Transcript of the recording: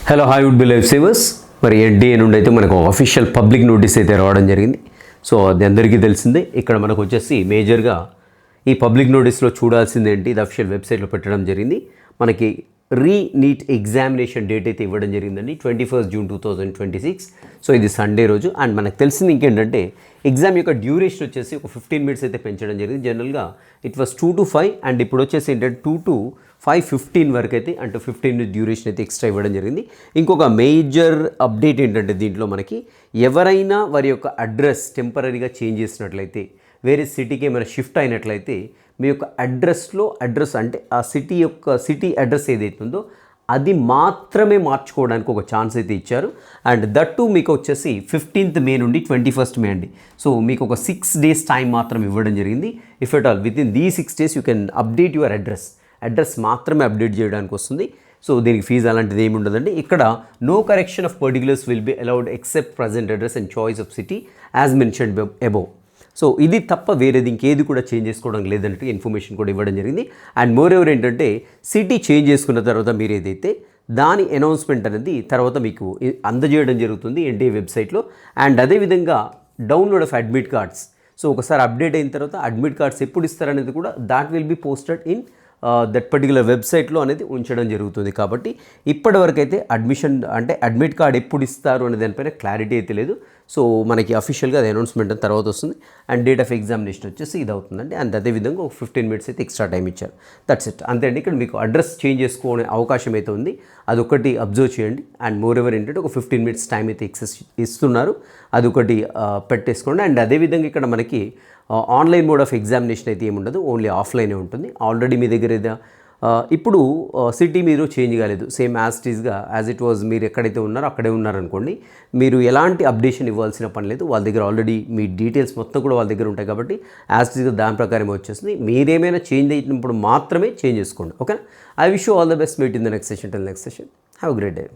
Hello hi would be life savers. మరి NTA నుండి అయితే మనకు అఫీషియల్ పబ్లిక్ నోటీస్ అయితే రావడం జరిగింది. సో అది అందరికీ తెలిసిందే. ఇక్కడ మనకు వచ్చేసి మేజర్గా ఈ పబ్లిక్ నోటీస్లో చూడాల్సింది ఏంటి, ఇది అఫీషియల్ వెబ్సైట్లో పెట్టడం జరిగింది. మనకి నీట్ ఎగ్జామినేషన్ డేట్ అయితే ఇవ్వడం జరిగిందండి, 21 జూన్ 2026. సో ఇది సండే రోజు. అండ్ మనకు తెలిసింది ఇంకేంటంటే ఎగ్జామ్ యొక్క డ్యూరేషన్ వచ్చేసి ఒక 15 మినిట్స్ అయితే పెంచడం జరిగింది. జనరల్గా ఇట్ వాస్ 2 to 5 అండ్ ఇప్పుడు వచ్చేసి ఏంటంటే 2 to 5:15 వరకు అయితే, అంటే 15 మినిట్స్ డ్యూరేషన్ అయితే ఎక్స్ట్రా ఇవ్వడం జరిగింది. ఇంకొక మేజర్ అప్డేట్ ఏంటంటే దీంట్లో మనకి ఎవరైనా వారి యొక్క అడ్రస్ టెంపరీగా చేంజ్ చేసినట్లయితే, వేరే సిటీకి ఏమైనా షిఫ్ట్ అయినట్లయితే మీ యొక్క అడ్రస్ అంటే ఆ సిటీ అడ్రస్ ఏదైతుందో అది మాత్రమే మార్చుకోవడానికి ఒక ఛాన్స్ అయితే ఇచ్చారు. అండ్ దట్టు మీకు వచ్చేసి 15th మే నుండి 21st మే అండి. సో మీకు ఒక 6 days టైం మాత్రం ఇవ్వడం జరిగింది. If at all within the 6 days you can update your address మాత్రమే అప్డేట్ చేయడానికి వస్తుంది. సో దీనికి ఫీజు అలాంటిది ఏమి ఉండదండి. ఇక్కడ no correction of particulars will be allowed except present address and choice of city as mentioned above. So ఇది తప్ప వేరేది ఇంకేది కూడా చేంజ్ చేసుకోవడం లేదంటే ఇన్ఫర్మేషన్ కూడా ఇవ్వడం జరిగింది. అండ్ మోర్ ఎవర్ ఏంటంటే సిటీ చేంజ్ చేసుకున్న తర్వాత మీరు ఏదైతే దాని అనౌన్స్మెంట్ అనేది తర్వాత మీకు అందజేయడం జరుగుతుంది ఎన్టీఏ వెబ్సైట్లో. అండ్ అదేవిధంగా download of admit cards. So ఒకసారి అప్డేట్ అయిన తర్వాత అడ్మిట్ కార్డ్స్ ఎప్పుడు ఇస్తారనేది కూడా that will be posted in that particular వెబ్సైట్లో అనేది ఉంచడం జరుగుతుంది. కాబట్టి ఇప్పటివరకు అయితే అడ్మిట్ కార్డ్ ఎప్పుడు ఇస్తారు అనే దానిపైన క్లారిటీ అయితే లేదు. సో మనకి అఫీషియల్గా అది అనౌన్స్మెంట్ తర్వాత వస్తుంది. అండ్ డేట్ ఆఫ్ ఎగ్జామినేషన్ వచ్చేసి ఇది అవుతుందండి. అండ్ అదేవిధంగా ఒక 15 మినిట్స్ అయితే ఎక్స్ట్రా టైం ఇచ్చారు. దట్స్ ఇట్, అంతే అండి. ఇక్కడ మీకు అడ్రస్ చేంజ్ చేసుకునే అవకాశం అయితే ఉంది, అదొకటి అబ్జర్వ్ చేయండి. అండ్ మోర్ ఎవర్ ఏంటంటే ఒక 15 మినిట్స్ టైం అయితే ఇస్తున్నారు, అదొకటి పెట్టేసుకోండి. అండ్ అదేవిధంగా ఇక్కడ మనకి ఆన్లైన్ మోడ్ ఆఫ్ ఎగ్జామినేషన్ అయితే ఏముండదు, ఓన్లీ ఆఫ్లైనే ఉంటుంది. ఆల్రెడీ మీ దగ్గర ఇప్పుడు సిటీ మీరు చేంజ్ కాలేదు, సేమ్ యాజ్ ఇట్ వాజ్ మీరు ఎక్కడైతే ఉన్నారో అక్కడే ఉన్నారనుకోండి, మీరు ఎలాంటి అప్డేషన్ ఇవ్వాల్సిన పని లేదు. వాళ్ళ దగ్గర ఆల్రెడీ మీ డీటెయిల్స్ మొత్తం కూడా వాళ్ళ దగ్గర ఉంటాయి కాబట్టి యాజ్ ఇట్ ఈస్గా దాని ప్రకారం వచ్చేస్తుంది. మీరేమైనా చేంజ్ అయినప్పుడు మాత్రమే చేంజ్ చేసుకోండి. Okay, I wish you all the best. Meet in the next session. Till next session, have a great day.